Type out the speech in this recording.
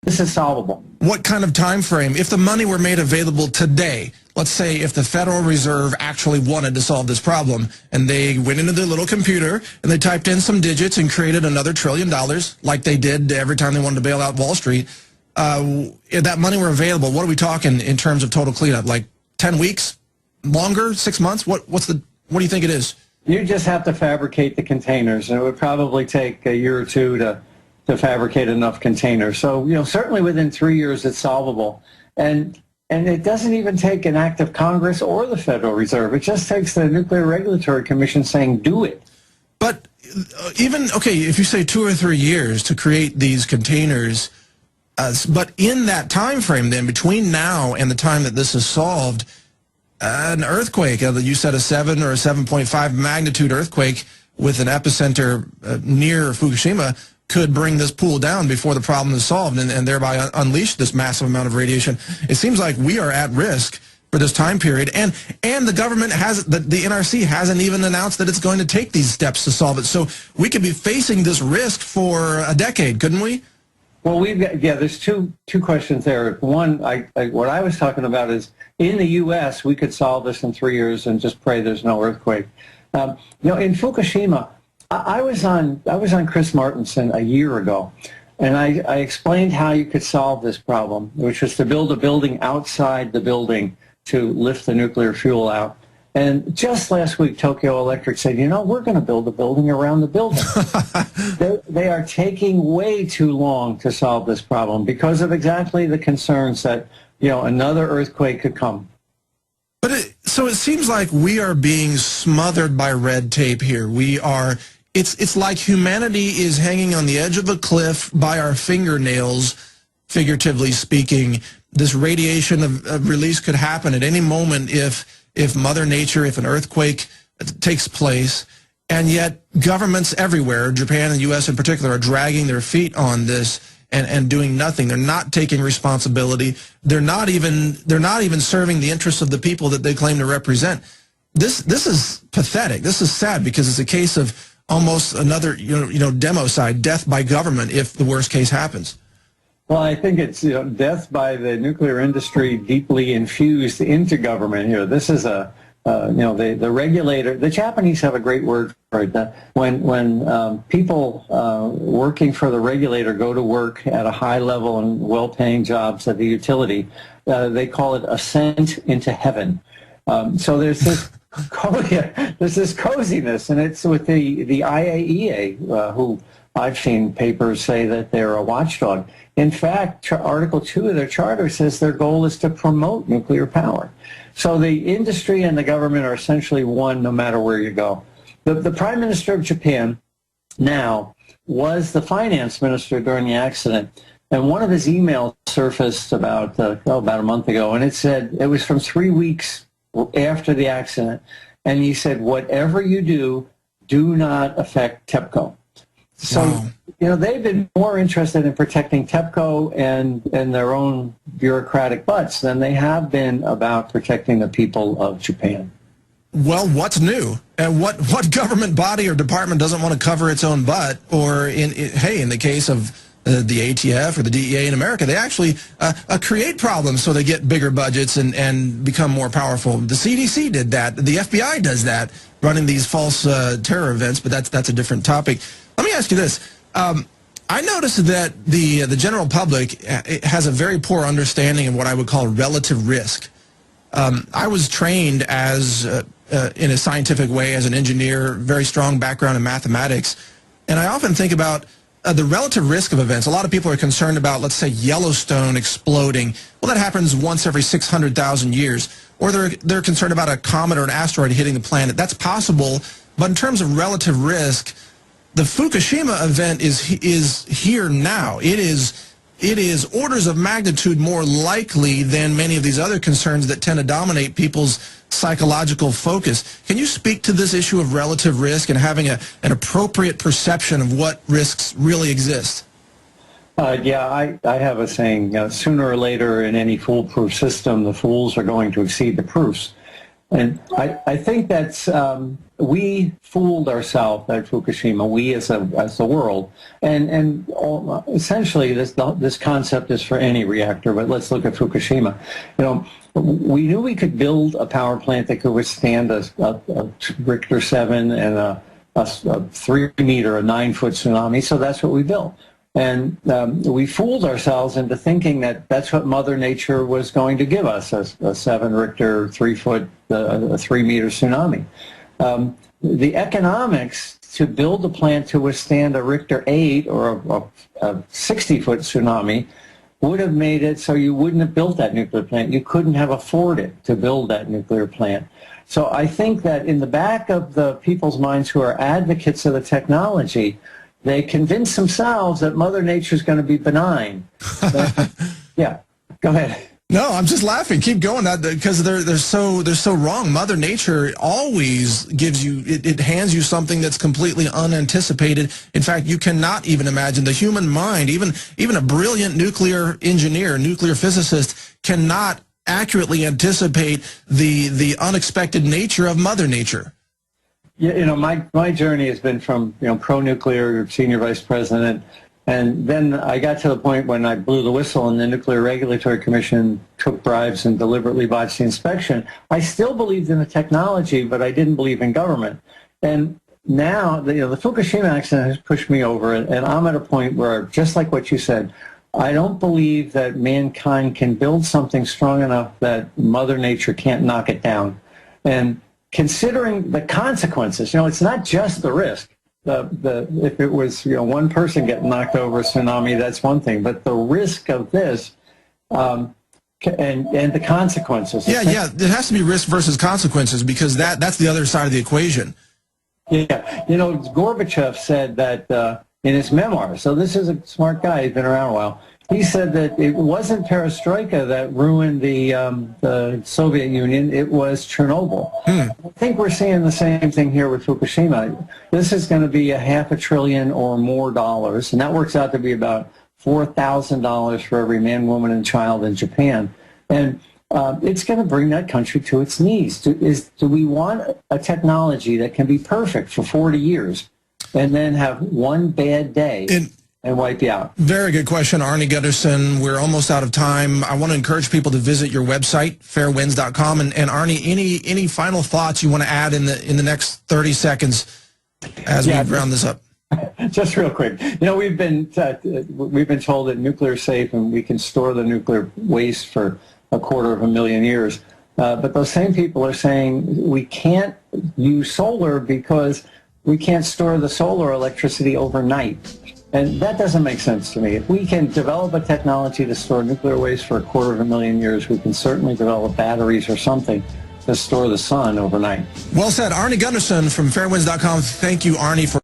This is solvable. What kind of time frame? If the money were made available today, let's say if the Federal Reserve actually wanted to solve this problem, and they went into their little computer and they typed in some digits and created another $1 trillion, like they did every time they wanted to bail out Wall Street, if that money were available, what are we talking in terms of total cleanup? Like 10 weeks? Longer? 6 months? What do you think it is? You just have to fabricate the containers, and it would probably take a year or two to fabricate enough containers. So, certainly within 3 years it's solvable. And it doesn't even take an act of Congress or the Federal Reserve. It just takes the Nuclear Regulatory Commission saying, do it. But if you say 2 or 3 years to create these containers, but in that time frame then, between now and the time that this is solved, an earthquake, you said a 7 or a 7.5 magnitude earthquake with an epicenter near Fukushima could bring this pool down before the problem is solved and thereby unleash this massive amount of radiation. It seems like we are at risk for this time period, and the government the NRC hasn't even announced that it's going to take these steps to solve it. So we could be facing this risk for a decade, couldn't we? Well, there's two questions there. One, what I was talking about is in the U.S. we could solve this in 3 years and just pray there's no earthquake. In Fukushima, I was on Chris Martenson a year ago, and I explained how you could solve this problem, which was to build a building outside the building to lift the nuclear fuel out. And just last week, Tokyo Electric said, we're going to build a building around the building. They are taking way too long to solve this problem because of exactly the concerns that, another earthquake could come. But so it seems like we are being smothered by red tape here. It's like humanity is hanging on the edge of a cliff by our fingernails, figuratively speaking. This radiation of release could happen at any moment if Mother Nature, if an earthquake takes place, and yet governments everywhere, Japan and the U.S. in particular, are dragging their feet on this and doing nothing. They're not taking responsibility. They're not even serving the interests of the people that they claim to represent. This is pathetic. This is sad because it's a case of almost another democide, death by government if the worst case happens. Well, I think it's death by the nuclear industry deeply infused into government here. This is the regulator. The Japanese have a great word for it. When people working for the regulator go to work at a high level and well-paying jobs at the utility, they call it ascent into heaven. So there's this coziness, and it's with the IAEA, who I've seen papers say that they're a watchdog. In fact, Article 2 of their charter says their goal is to promote nuclear power. So the industry and the government are essentially one no matter where you go. The Prime Minister of Japan now was the finance minister during the accident, and one of his emails surfaced about a month ago, and it said it was from 3 weeks after the accident, and he said, whatever you do not affect TEPCO. So, wow. They've been more interested in protecting TEPCO and their own bureaucratic butts than they have been about protecting the people of Japan. Well, what's new? And what government body or department doesn't want to cover its own butt? Or, in the case of the ATF or the DEA in America, they actually create problems so they get bigger budgets and become more powerful. The CDC did that. The FBI does that, running these false terror events, but that's a different topic. Let me ask you this. I noticed that the general public has a very poor understanding of what I would call relative risk. I was trained as in a scientific way as an engineer, very strong background in mathematics, and I often think about the relative risk of events. A lot of people are concerned about, let's say, Yellowstone exploding. Well, that happens once every 600,000 years. Or they're concerned about a comet or an asteroid hitting the planet. That's possible, but in terms of relative risk, the Fukushima event is here now. It is orders of magnitude more likely than many of these other concerns that tend to dominate people's psychological focus. Can you speak to this issue of relative risk and having an appropriate perception of what risks really exist? I have a saying, sooner or later in any foolproof system, the fools are going to exceed the proofs. And I think that's, we fooled ourselves at Fukushima, we as the world. And essentially this concept is for any reactor, but let's look at Fukushima. You know, we knew we could build a power plant that could withstand a Richter 7 and a 3-meter, a 9-foot tsunami, so that's what we built. And we fooled ourselves into thinking that that's what Mother Nature was going to give us, a 7 Richter, 3-foot, a 3-meter tsunami. The economics to build a plant to withstand a Richter 8 or a 60-foot tsunami would have made it so you wouldn't have built that nuclear plant. You couldn't have afforded to build that nuclear plant. So I think that in the back of the people's minds who are advocates of the technology, they convince themselves that Mother Nature is going to be benign. Yeah, go ahead. No, I'm just laughing. Keep going, because they're so wrong. Mother Nature always gives you, it hands you something that's completely unanticipated. In fact, you cannot even imagine the human mind. Even a brilliant nuclear engineer, nuclear physicist, cannot accurately anticipate the unexpected nature of Mother Nature. Yeah, you know, my journey has been from, you know, pro-nuclear senior vice president, and then I got to the point when I blew the whistle and the Nuclear Regulatory Commission took bribes and deliberately botched the inspection. I still believed in the technology, but I didn't believe in government. And now, you know, the Fukushima accident has pushed me over it, and I'm at a point where, just like what you said, I don't believe that mankind can build something strong enough that Mother Nature can't knock it down. And considering the consequences, you know, it's not just the risk. If it was, you know, one person getting knocked over a tsunami, that's one thing. But the risk of this and the consequences. Yeah, it has to be risk versus consequences, because that's the other side of the equation. Yeah, you know, Gorbachev said that in his memoir. So this is a smart guy. He's been around a while. He said that it wasn't perestroika that ruined the Soviet Union. It was Chernobyl. I think we're seeing the same thing here with Fukushima. This is going to be $500 billion or more dollars, and that works out to be about $4,000 for every man, woman, and child in Japan. And it's going to bring that country to its knees. Do we want a technology that can be perfect for 40 years and then have one bad day and wipe you out? Very good question, Arnie Gundersen. We're almost out of time. I want to encourage people to visit your website, fairewinds.com. And Arnie, any final thoughts you want to add in the next 30 seconds as we round this up? Just real quick. You know, we've been told that nuclear is safe and we can store the nuclear waste for 250,000 years. But those same people are saying we can't use solar because we can't store the solar electricity overnight. And that doesn't make sense to me. If we can develop a technology to store nuclear waste for 250,000 years, we can certainly develop batteries or something to store the sun overnight. Well said. Arnie Gundersen from Fairewinds.com. Thank you, Arnie, for